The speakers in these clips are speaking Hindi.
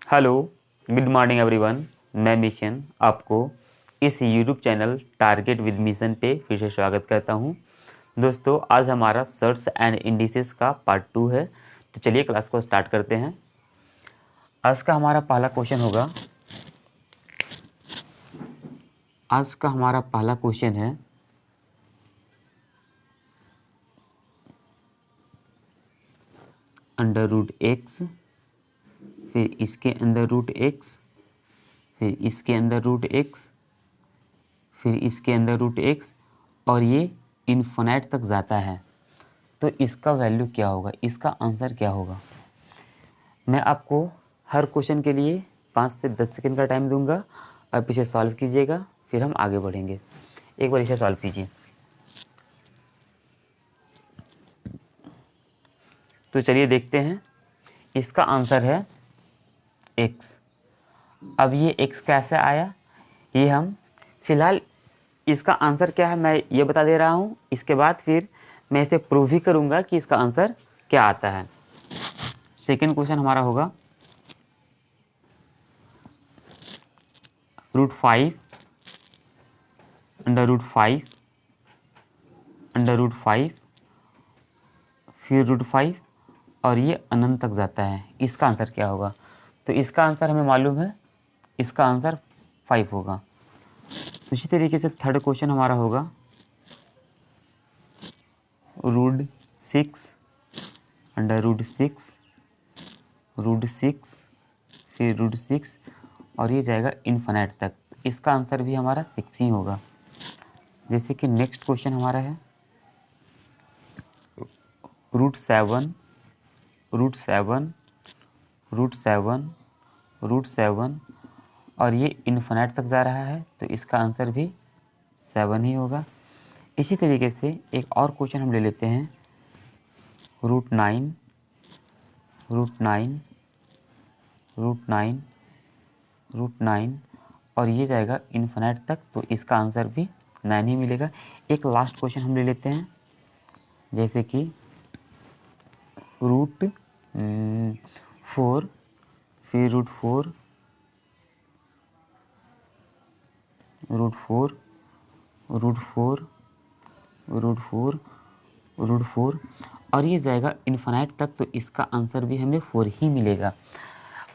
Hello, good morning everyone. मैं मिशन आपको इस YouTube channel target with mission पे फिर से स्वागत करता हूं। दोस्तों, आज हमारा सर्च एंड इंडिसेस का पार्ट 2 है। तो चलिए क्लास को स्टार्ट करते हैं। आज का हमारा पहला क्वेश्चन है अंडर रूट एक्स, फिर इसके अंदर रूट एक्स, फिर इसके अंदर रूट एक्स, फिर इसके अंदर रूट एक्स, और ये इन्फिनिट तक जाता है। तो इसका वैल्यू क्या होगा, इसका आंसर क्या होगा? मैं आपको हर क्वेश्चन के लिए 5 से 10 सेकंड का टाइम दूंगा। आप इसे सॉल्व कीजिएगा, फिर हम आगे बढ़ेंगे। एक बार इसे सॉल्व कीजिए। तो चलिए देखते हैं। इसका आंसर है x। अब ये x कैसे आया, ये हम फिलहाल इसका आंसर क्या है मैं ये बता दे रहा हूँ। इसके बाद फिर मैं इसे प्रूव भी करूँगा कि इसका आंसर क्या आता है। सेकंड क्वेश्चन हमारा होगा √5 अंडर रूट 5 फिर √5 और ये अनंत तक जाता है। इसका आंसर क्या होगा? तो इसका आंसर हमें मालूम है, इसका आंसर 5 होगा। उसी तरीके से थर्ड क्वेश्चन हमारा होगा √6 अंडर रूट 6 फिर √6 और ये जाएगा इन्फिनिट तक। इसका आंसर भी हमारा 6 ही होगा। जैसे कि नेक्स्ट क्वेश्चन हमारा है √7 और ये इन्फिनिट तक जा रहा है, तो इसका आंसर भी 7 ही होगा। इसी तरीके से एक और क्वेश्चन हम ले लेते हैं √9 और ये जाएगा इन्फिनिट तक, तो इसका आंसर भी 9 ही मिलेगा। एक लास्ट क्वेश्चन हम ले लेते हैं, जैसे कि √4 फिर √4 और ये जाएगा इन्फिनिट तक, तो इसका आंसर भी हमें 4 ही मिलेगा।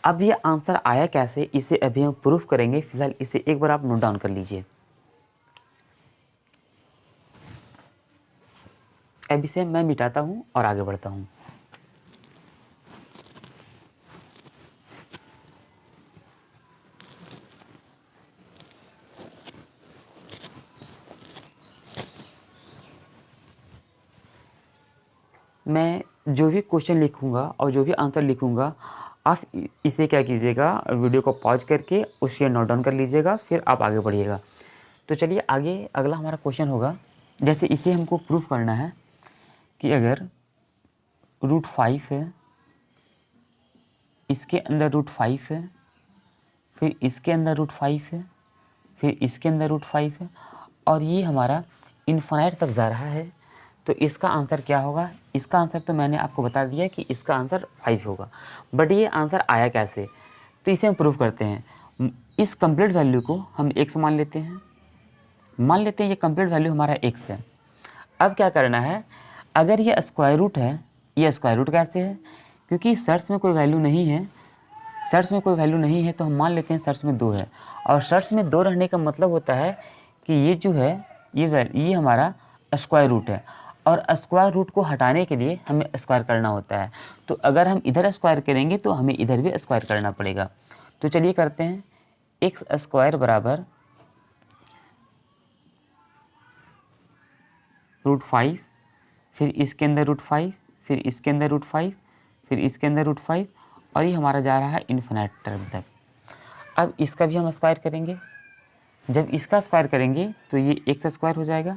अब ये आंसर आया कैसे, इसे अभी हम प्रूफ करेंगे। फिलहाल इसे एक बार आप नोट डाउन कर लीजिए। अब इसे मैं मिटाता हूँ और आगे बढ़ता हूँ। मैं जो भी क्वेश्चन लिखूंगा और जो भी आंसर लिखूंगा, आप इसे क्या कीजिएगा, वीडियो को पॉज करके उसे नोट डाउन कर लीजिएगा, फिर आप आगे बढ़िएगा। तो चलिए आगे अगला हमारा क्वेश्चन होगा, जैसे इसे हमको प्रूफ करना है कि अगर √5 है, इसके अंदर √5 है, फिर इसके अंदर √5 है, फिर इसके अंदर √5 है और ये हमारा इन्फिनिट तक जा रहा है, तो इसका आंसर क्या होगा? इसका आंसर तो मैंने आपको बता दिया कि इसका आंसर 5 होगा। बट ये आंसर आया कैसे, तो इसे हम प्रूव करते हैं। इस कंप्लीट वैल्यू को हम x मान लेते हैं। ये कंप्लीट वैल्यू हमारा x है। अब क्या करना है, अगर ये स्क्वायर रूट है, ये स्क्वायर रूट कैसे है? क्योंकि सर्च में कोई वैल्यू नहीं है, तो हम मान लेते हैं सर्च में 2 है। और सर्च में 2 रहने का मतलब होता है कि ये जो है ये हमारा स्क्वायर रूट है, और स्क्वायर रूट को हटाने के लिए हमें स्क्वायर करना होता है। तो अगर हम इधर स्क्वायर करेंगे तो हमें इधर भी स्क्वायर करना पड़ेगा। तो चलिए करते हैं। x² बराबर √5 फिर इसके अंदर √5 फिर इसके अंदर √5 फिर इसके अंदर √5 और ये हमारा जा रहा है इन्फिनिट टर्म तक। अब इसका भी हम स्क्वायर करेंगे। जब इसका स्क्वायर करेंगे तो ये x² हो जाएगा,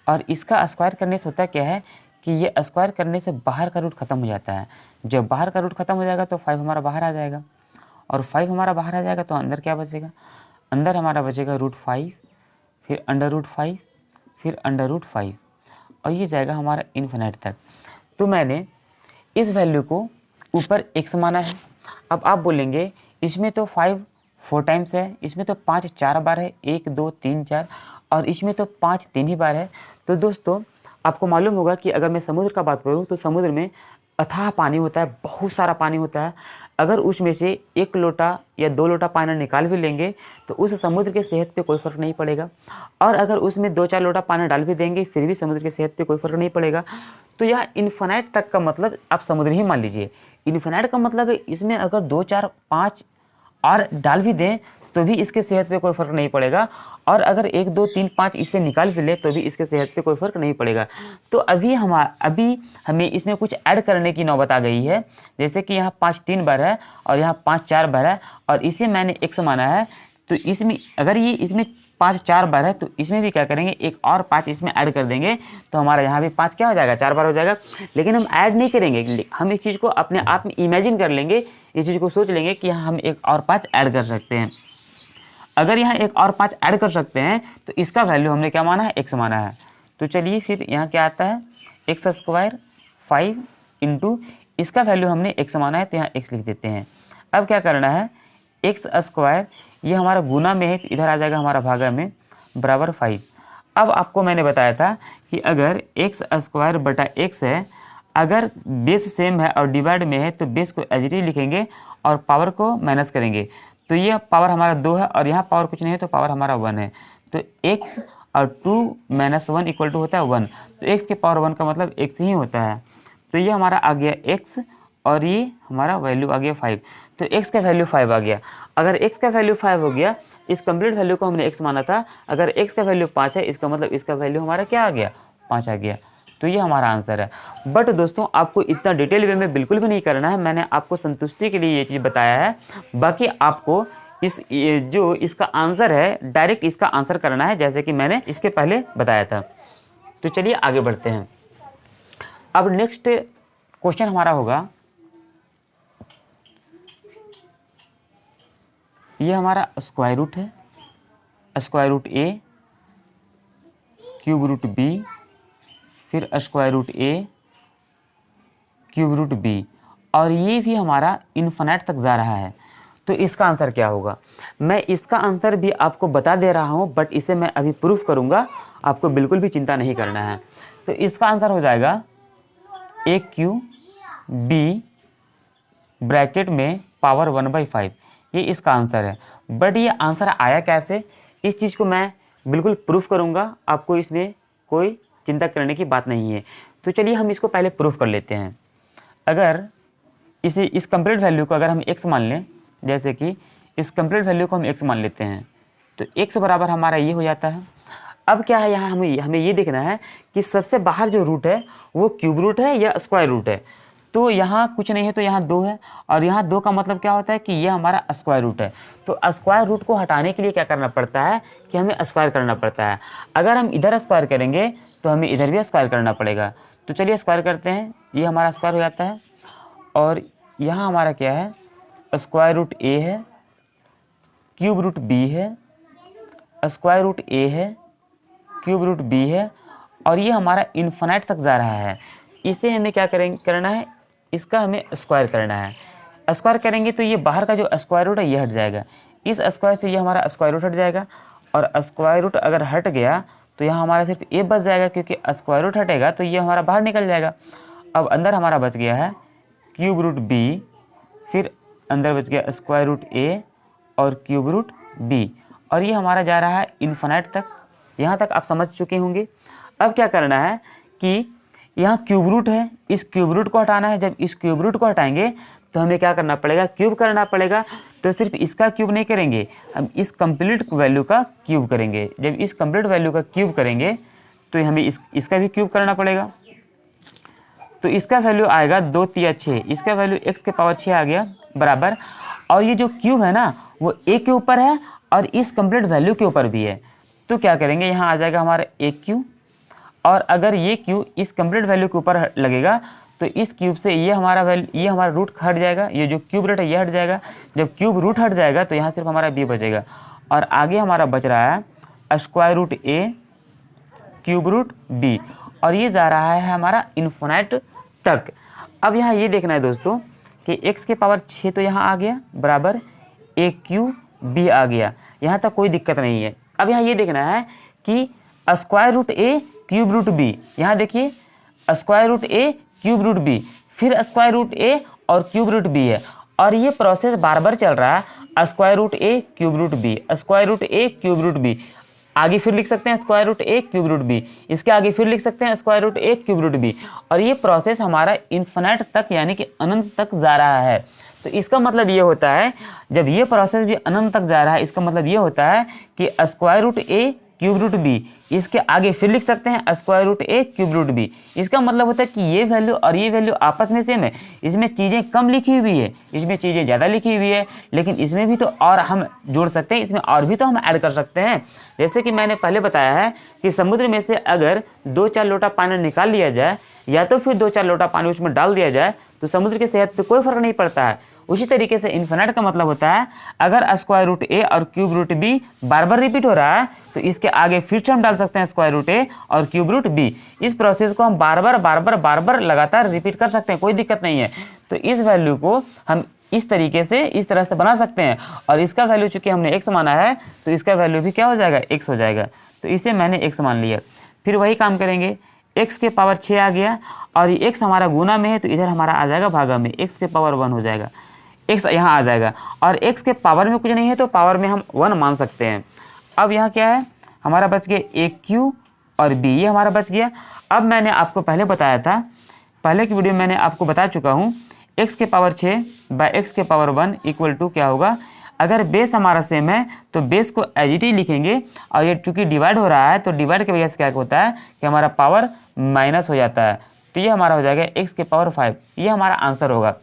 और इसका स्क्वायर करने से होता क्या है कि ये स्क्वायर करने से बाहर का रूट खत्म हो जाता है। जब बाहर का रूट खत्म हो जाएगा तो 5 हमारा बाहर आ जाएगा, और 5 हमारा बाहर आ जाएगा तो अंदर क्या बचेगा? अंदर हमारा बचेगा √5 फिर अंडर √5 फिर अंडर √5 और ये जाएगा हमारा इन्फिनिट तक। तो मैंने इस वैल्यू को ऊपर x माना है। अब आप बोलेंगे इसमें तो 5 4 टाइम्स है, इसमें तो 5 4 बार है, 1 2 3 4, और इसमें तो 5 3 ही बार है। तो दोस्तों आपको मालूम होगा कि अगर मैं समुद्र का बात करूँ तो समुद्र में अथाह पानी होता है, बहुत सारा पानी होता है। अगर उसमें से 1 लोटा या 2 लोटा पानी निकाल भी लेंगे तो उस समुद्र के सेहत पे कोई फ़र्क नहीं पड़ेगा, और अगर उसमें 2-4 लोटा पानी डाल भी देंगे फिर भी समुद्र की सेहत पे कोई फ़र्क नहीं पड़ेगा। तो यह इन्फिनाइट तक का मतलब आप समुद्र ही मान लीजिए। इन्फिनाइट का मतलब है इसमें अगर 2 4 5 और डाल भी दें तो भी इसके सेहत पे कोई फ़र्क नहीं पड़ेगा, और अगर 1 2 3 5 इससे निकाल भी ले तो भी इसके सेहत पे कोई फ़र्क नहीं पड़ेगा। तो अभी हमें इसमें कुछ ऐड करने की नौबत आ गई है। जैसे कि यहाँ 5 3 बार है और यहाँ 5 4 बार है, और इसे मैंने x माना है। तो इसमें अगर ये इसमें 5 4 बार है तो इसमें भी क्या करेंगे, एक और 5 इसमें ऐड कर देंगे तो हमारा यहाँ भी 5 क्या हो जाएगा, 4 बार हो जाएगा। लेकिन हम ऐड नहीं करेंगे, हम इस चीज़ को अपने आप में इमेजिन कर लेंगे, इस चीज़ को सोच लेंगे कि यहाँ हम एक और 5 ऐड कर सकते हैं। अगर यहाँ एक और 5 ऐड कर सकते हैं तो इसका वैल्यू हमने क्या माना है, x माना है। तो चलिए फिर यहाँ क्या आता है, x² 5 इंटू इसका वैल्यू हमने x माना है तो यहाँ x लिख देते हैं। अब क्या करना है, x² ये हमारा गुना में है तो इधर आ जाएगा हमारा भागा में, बराबर 5। अब आपको मैंने बताया था कि अगर x² बटा x है, अगर बेस सेम है और डिवाइड में है तो बेस को एज इट इज लिखेंगे और पावर को माइनस करेंगे। तो ये पावर हमारा 2 है और यहाँ पावर कुछ नहीं है तो पावर हमारा 1 है। तो x और 2 - 1 इक्वल टू होता है 1। तो x के पावर 1 का मतलब x ही होता है। तो ये हमारा आ गया x और ये हमारा वैल्यू आ गया 5। तो x का वैल्यू 5 आ गया। अगर x का वैल्यू 5 हो गया, इस कंप्लीट वैल्यू को हमने x माना था, अगर x का वैल्यू 5 है इसका मतलब इसका वैल्यू हमारा क्या आ गया, 5 आ गया। तो ये हमारा आंसर है। बट दोस्तों आपको इतना डिटेल वे में बिल्कुल भी नहीं करना है, मैंने आपको संतुष्टि के लिए ये चीज़ बताया है। बाकी आपको जो इसका आंसर है डायरेक्ट इसका आंसर करना है, जैसे कि मैंने इसके पहले बताया था। तो चलिए आगे बढ़ते हैं। अब नेक्स्ट क्वेश्चन हमारा होगा, ये हमारा स्क्वायर रूट है, square root a cube root b, फिर square root a cube root b, और ये भी हमारा इन्फिनिट तक जा रहा है। तो इसका आंसर क्या होगा, मैं इसका आंसर भी आपको बता दे रहा हूँ, बट इसे मैं अभी प्रूफ करूँगा, आपको बिल्कुल भी चिंता नहीं करना है। तो इसका आंसर हो जाएगा a क्यू b ब्रैकेट में पावर 1/5, ये इसका आंसर है। बट ये आंसर आया कैसे, इस चीज़ को मैं बिल्कुल प्रूफ करूँगा, आपको इसमें कोई चिंता करने की बात नहीं है। तो चलिए हम इसको पहले प्रूफ कर लेते हैं। अगर इस कंप्लीट वैल्यू को अगर हम x मान लें, जैसे कि इस कंप्लीट वैल्यू को हम x मान लेते हैं, तो x बराबर हमारा ये हो जाता है। अब क्या है, यहाँ हमें ये देखना है कि सबसे बाहर जो रूट है वो क्यूब रूट है या स्क्वायर रूट है। तो यहाँ कुछ नहीं है तो यहाँ 2 है, और यहाँ 2 का मतलब क्या होता है कि ये हमारा स्क्वायर रूट है। तो स्क्वायर रूट को हटाने के लिए क्या करना पड़ता है कि हमें स्क्वायर करना पड़ता है। अगर हम इधर स्क्वायर करेंगे तो हमें इधर भी स्क्वायर करना पड़ेगा। तो चलिए स्क्वायर करते हैं, ये हमारा स्क्वायर हो जाता है, और यहाँ हमारा क्या है, स्क्वायर रूट a है, क्यूब रूट b है, स्क्वायर रूट a है, क्यूब रूट b है, और ये हमारा इन्फिनिट तक जा रहा है। इसे हमें क्या करना है, इसका हमें स्क्वायर करना है। स्क्वायर करेंगे तो ये बाहर का जो स्क्वायर रूट है ये हट जाएगा, इस स्क्वायर से ये हमारा स्क्वायर रूट हट जाएगा, और स्क्वायर रूट अगर हट गया तो यहाँ हमारा सिर्फ a बच जाएगा, क्योंकि स्क्वायर रूट हटेगा तो ये हमारा बाहर निकल जाएगा। अब अंदर हमारा बच गया है क्यूब रूट b, फिर अंदर बच गया स्क्वायर रूट a और क्यूब रूट b, और ये हमारा जा रहा है इन्फिनिट तक। यहाँ तक आप समझ चुके होंगे। अब क्या करना है कि यहाँ क्यूब रूट है, इस क्यूब रूट को हटाना है। जब इस क्यूब रूट को हटाएंगे तो हमें क्या करना पड़ेगा, क्यूब करना पड़ेगा। तो सिर्फ इसका क्यूब नहीं करेंगे, हम इस कंप्लीट वैल्यू का क्यूब करेंगे। जब इस कंप्लीट वैल्यू का क्यूब करेंगे तो हमें इसका भी क्यूब करना पड़ेगा। तो इसका वैल्यू आएगा 2 3 6, इसका वैल्यू x के पावर 6 आ गया, बराबर। और ये जो क्यूब है ना वो a के ऊपर है और इस कंप्लीट वैल्यू के ऊपर भी है। तो क्या करेंगे, यहाँ आ जाएगा हमारा a क्यू, और अगर ये क्यू इस कंप्लीट वैल्यू के ऊपर लगेगा तो इस क्यूब से ये हमारा रूट हट जाएगा, ये जो क्यूब रूट है ये हट जाएगा। जब क्यूब रूट हट जाएगा तो यहाँ सिर्फ हमारा b बचेगा, और आगे हमारा बच रहा है square root a cube root b, और ये जा रहा है हमारा इन्फिनिट तक। अब यहाँ ये देखना है दोस्तों कि x के पावर 6 तो यहाँ आ गया, बराबर ए क्यू बी आ गया, यहाँ तक कोई दिक्कत नहीं है। अब यहाँ ये देखना है कि square root A cube root B, यहाँ देखिए square root A cube root B, फिर स्क्वायर रूट ए और क्यूब रूट बी है, और ये प्रोसेस बार बार चल रहा है, square root A cube root B, square root A cube root B, आगे फिर लिख सकते हैं square root A cube root B, इसके आगे फिर लिख सकते हैं square root A cube root B, और ये प्रोसेस हमारा इन्फिनिट तक यानी कि अनंत तक जा रहा है। तो इसका मतलब ये होता है, जब ये प्रोसेस भी अनंत तक जा रहा है, इसका मतलब ये होता है कि square root A cube root B, इसके आगे फिर लिख सकते हैं square root A cube root B. इसका मतलब होता है कि ये वैल्यू और ये वैल्यू आपस में सेम है, इसमें चीज़ें कम लिखी हुई है, इसमें चीज़ें ज़्यादा लिखी हुई है, लेकिन इसमें भी तो और हम जोड़ सकते हैं, इसमें और भी तो हम ऐड कर सकते हैं। जैसे कि मैंने पहले बताया है कि समुद्र में से अगर 2-4 लोटा पानी निकाल लिया जाए या तो फिर 2-4 लोटा पानी उसमें डाल दिया जाए तो समुद्र की सेहत पर कोई फर्क नहीं पड़ता है। उसी तरीके से इन्फिनिट का मतलब होता है अगर स्क्वायर रूट ए और क्यूब रूट बी बार बार रिपीट हो रहा है तो इसके आगे फिर से हम डाल सकते हैं स्क्वायर रूट ए और क्यूब रूट बी। इस प्रोसेस को हम बार बार लगातार रिपीट कर सकते हैं, कोई दिक्कत नहीं है। तो इस वैल्यू को हम इस तरह से बना सकते हैं, और इसका वैल्यू चूंकि हमने x माना है तो इसका वैल्यू भी क्या हो जाएगा, x हो जाएगा। तो इसे मैंने x मान लिया। फिर वही काम करेंगे, x के पावर 6 आ गया और ये x हमारा गुना में है तो इधर हमारा आ जाएगा भागा में, x के पावर 1 हो जाएगा, x यहाँ आ जाएगा, और x के पावर में कुछ नहीं है तो पावर में हम 1 मान सकते हैं। अब यहाँ क्या है, हमारा बच गया ए क्यू और बी, ये हमारा बच गया। अब मैंने आपको पहले बताया था, पहले की वीडियो में मैंने आपको बता चुका हूँ, x के पावर 6 बाय x के पावर 1 इक्वल टू क्या होगा, अगर बेस हमारा सेम है तो बेस को एज इट इज लिखेंगे, और ये चूँकि डिवाइड हो रहा है तो डिवाइड की वजह से क्या होता है कि हमारा पावर माइनस हो जाता है, तो ये हमारा हो जाएगा x के पावर 5, ये हमारा आंसर होगा।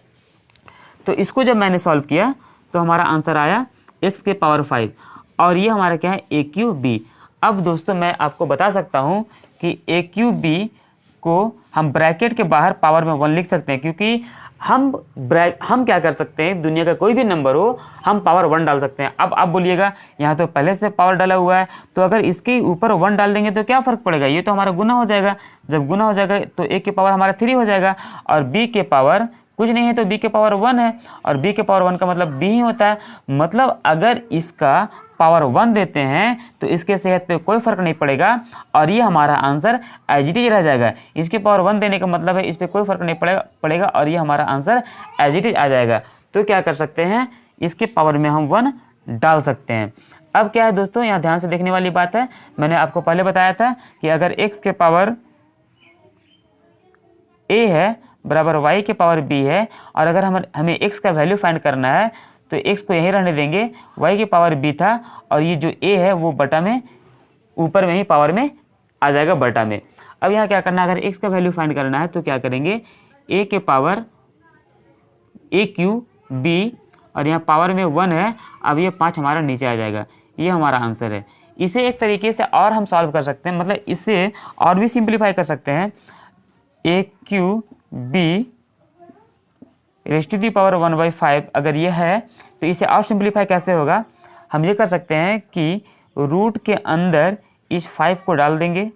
तो इसको जब मैंने सॉल्व किया तो हमारा आंसर आया x के पावर 5, और ये हमारा क्या है ए क्यू बी। अब दोस्तों मैं आपको बता सकता हूँ कि ए क्यू बी को हम ब्रैकेट के बाहर पावर में 1 लिख सकते हैं, क्योंकि हम क्या कर सकते हैं, दुनिया का कोई भी नंबर हो हम पावर 1 डाल सकते हैं। अब आप बोलिएगा यहाँ तो पहले से पावर डाला हुआ है, तो अगर इसके ऊपर 1 डाल देंगे तो क्या फ़र्क पड़ेगा, ये तो हमारा गुना हो जाएगा। जब गुना हो जाएगा तो ए के पावर हमारा 3 हो जाएगा, और बी के पावर कुछ नहीं है तो b के पावर 1 है, और b के पावर 1 का मतलब b ही होता है। मतलब अगर इसका पावर 1 देते हैं तो इसके सेहत पे कोई फर्क नहीं पड़ेगा, और ये हमारा आंसर एज इट इज रह जाएगा। इसके पावर 1 देने का मतलब है इस पर कोई फर्क नहीं पड़ेगा और ये हमारा आंसर एज इट इज आ जाएगा। तो क्या कर सकते हैं, इसके पावर में हम 1 डाल सकते हैं। अब क्या है दोस्तों, यहाँ ध्यान से देखने वाली बात है, मैंने आपको पहले बताया था कि अगर x के पावर a है बराबर y के पावर b है, और अगर हमें x का वैल्यू फाइंड करना है तो x को यहीं रहने देंगे, y के पावर b था और ये जो a है वो बटा में ऊपर में ही पावर में आ जाएगा बटा में। अब यहाँ क्या करना है, अगर x का वैल्यू फाइंड करना है तो क्या करेंगे, a के पावर a क्यू b और यहाँ पावर में 1 है, अब ये 5 हमारा नीचे आ जाएगा, ये हमारा आंसर है। इसे एक तरीके से और हम सॉल्व कर सकते हैं, मतलब इसे और भी सिंप्लीफाई कर सकते हैं, a cube raise to the power 1/5 अगर ये है तो इसे और सिंप्लीफाई कैसे होगा, हम ये कर सकते हैं कि रूट के अंदर इस 5 को डाल देंगे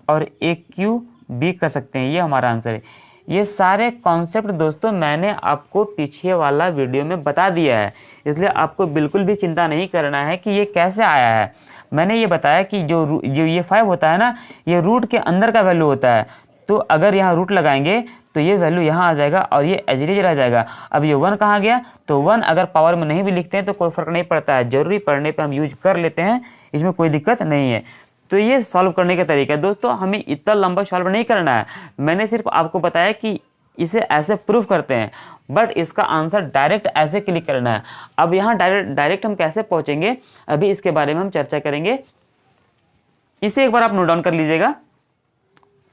और ए क्यू बी कर सकते हैं, ये हमारा आंसर है। ये सारे कॉन्सेप्ट दोस्तों मैंने आपको पीछे वाला वीडियो में बता दिया है, इसलिए आपको बिल्कुल भी चिंता नहीं करना है कि ये कैसे आया है। मैंने ये बताया कि जो ये 5 होता है ना, ये रूट के अंदर का वैल्यू होता है, तो अगर यहाँ रूट लगाएंगे तो ये वैल्यू यहाँ आ जाएगा और ये एज इट इज रह जाएगा। अब ये 1 कहाँ गया, तो 1 अगर पावर में नहीं भी लिखते हैं तो कोई फ़र्क नहीं पड़ता है, ज़रूरी पड़ने पे हम यूज कर लेते हैं, इसमें कोई दिक्कत नहीं है। तो ये सॉल्व करने का तरीका है दोस्तों, हमें इतना लंबा सॉल्व नहीं करना है, मैंने सिर्फ आपको बताया कि इसे ऐसे प्रूव करते हैं, बट इसका आंसर डायरेक्ट ऐसे क्लिक करना है। अब यहाँ डायरेक्ट हम कैसे पहुँचेंगे, अभी इसके बारे में हम चर्चा करेंगे। इसे एक बार आप नोट डाउन कर लीजिएगा,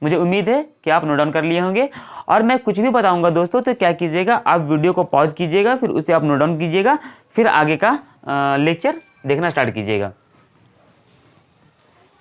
मुझे उम्मीद है कि आप नोट डाउन कर लिए होंगे। और मैं कुछ भी बताऊंगा दोस्तों तो क्या कीजिएगा, आप वीडियो को पॉज कीजिएगा, फिर उसे आप नोट डाउन कीजिएगा, फिर आगे का लेक्चर देखना स्टार्ट कीजिएगा।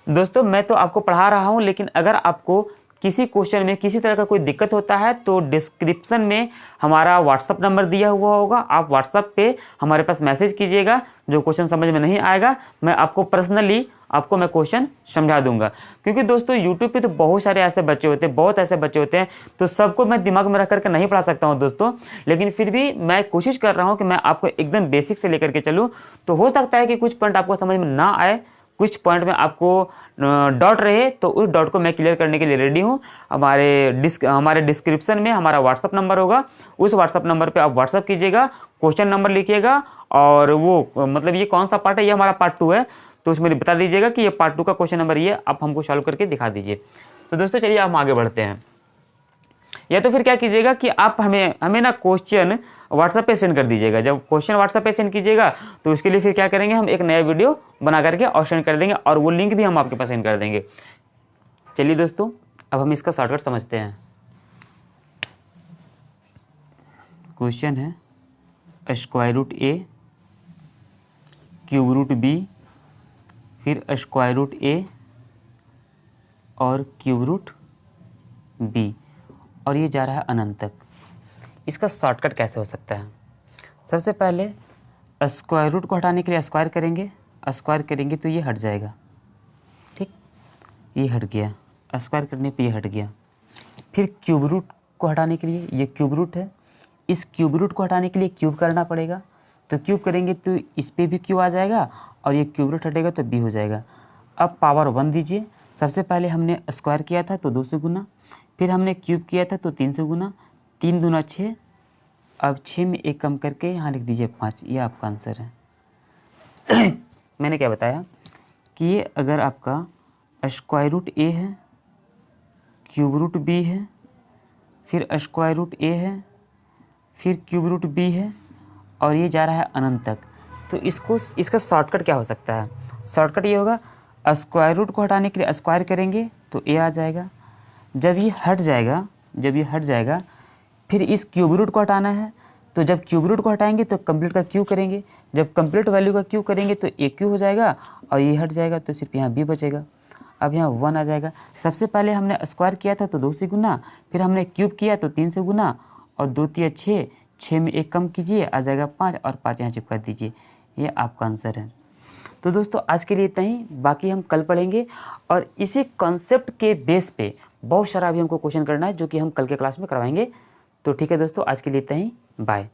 दोस्तों मैं तो आपको पढ़ा रहा हूं, लेकिन अगर आपको किसी क्वेश्चन में किसी तरह का कोई दिक्कत होता है तो डिस्क्रिप्शन में हमारा व्हाट्सअप नंबर दिया हुआ होगा, आप व्हाट्सअप पे हमारे पास मैसेज कीजिएगा। जो क्वेश्चन समझ में नहीं आएगा मैं आपको पर्सनली मैं क्वेश्चन समझा दूंगा। क्योंकि दोस्तों यूट्यूब पे तो बहुत सारे ऐसे बच्चे होते हैं, बहुत ऐसे बच्चे होते हैं, तो सबको मैं दिमाग में रख करके नहीं पढ़ा सकता हूँ दोस्तों। लेकिन फिर भी मैं कोशिश कर रहा हूँ कि मैं आपको एकदम बेसिक से लेकर के चलूँ। तो हो सकता है कि कुछ पॉइंट आपको समझ में ना आए, कुछ पॉइंट में आपको डॉट रहे, तो उस डॉट को मैं क्लियर करने के लिए रेडी हूँ। हमारे डिस्क्रिप्शन में हमारा व्हाट्सअप नंबर होगा, उस व्हाट्सअप नंबर पे आप व्हाट्सअप कीजिएगा, क्वेश्चन नंबर लिखिएगा और वो मतलब ये कौन सा पार्ट है, ये हमारा पार्ट 2 है, तो उसमें बता दीजिएगा कि ये पार्ट 2 का क्वेश्चन नंबर ये आप हमको सॉल्व करके दिखा दीजिए। तो दोस्तों चलिए हम आगे बढ़ते हैं। या तो फिर क्या कीजिएगा कि आप हमें ना क्वेश्चन व्हाट्सएप पे सेंड कर दीजिएगा। जब क्वेश्चन व्हाट्सएप पे सेंड कीजिएगा तो उसके लिए फिर क्या करेंगे, हम एक नया वीडियो बना करके और सेंड कर देंगे और वो लिंक भी हम आपके पास सेंड कर देंगे। चलिए दोस्तों अब हम इसका शॉर्टकट समझते हैं। क्वेश्चन है square root A cube root B फिर स्क्वायर रूट ए और क्यूब रूट बी और ये जा रहा है अनंत तक। इसका शॉर्टकट कैसे हो सकता है? सबसे पहले स्क्वायर रूट को हटाने के लिए स्क्वायर करेंगे तो ये हट जाएगा, ठीक, ये हट गया, स्क्वायर करने पे ये हट गया। फिर क्यूब रूट को हटाने के लिए, ये क्यूब रूट है, इस क्यूब रूट को हटाने के लिए क्यूब करना पड़ेगा, तो क्यूब करेंगे तो इस पे भी क्यूब आ जाएगा और ये क्यूब रूट हटेगा तो बी हो जाएगा। अब पावर 1 दीजिए। सबसे पहले हमने स्क्वायर किया था तो 2 से गुना, फिर हमने क्यूब किया था तो 3 से गुना, 3 दूना 6, अब 6 में 1 कम करके यहाँ लिख दीजिए 5, ये आपका आंसर है। मैंने क्या बताया कि ये अगर आपका स्क्वायर रूट ए है, क्यूब रूट बी है, फिर स्क्वायर रूट ए है, फिर क्यूब रूट बी है और ये जा रहा है अनंत तक, तो इसका शॉर्टकट क्या हो सकता है? शॉर्टकट ये होगा, स्क्वायर रूट को हटाने के लिए स्क्वायर करेंगे तो ए आ जाएगा। जब ये हट जाएगा फिर इस क्यूब रूट को हटाना है, तो जब क्यूब रूट को हटाएंगे तो कंप्लीट का क्यू करेंगे, जब कंप्लीट वैल्यू का क्यू करेंगे तो ए क्यू हो जाएगा और ये हट जाएगा तो सिर्फ यहाँ बी बचेगा। अब यहाँ 1 आ जाएगा। सबसे पहले हमने स्क्वायर किया था तो 2 से गुना, फिर हमने क्यूब किया तो 3 से गुना और 2 3 6, 6 में 1 कम कीजिए आ जाएगा 5 और 5 यहाँ चिपका दीजिए, ये आपका आंसर है। तो दोस्तों आज के लिए इतना ही, बाकी हम कल पढ़ेंगे और इसी कॉन्सेप्ट के बेस पे बहुत सारा अभी हमको क्वेश्चन करना है जो कि हम कल के क्लास में करवाएंगे। तो ठीक है दोस्तों, आज के लिए इतना ही, बाय।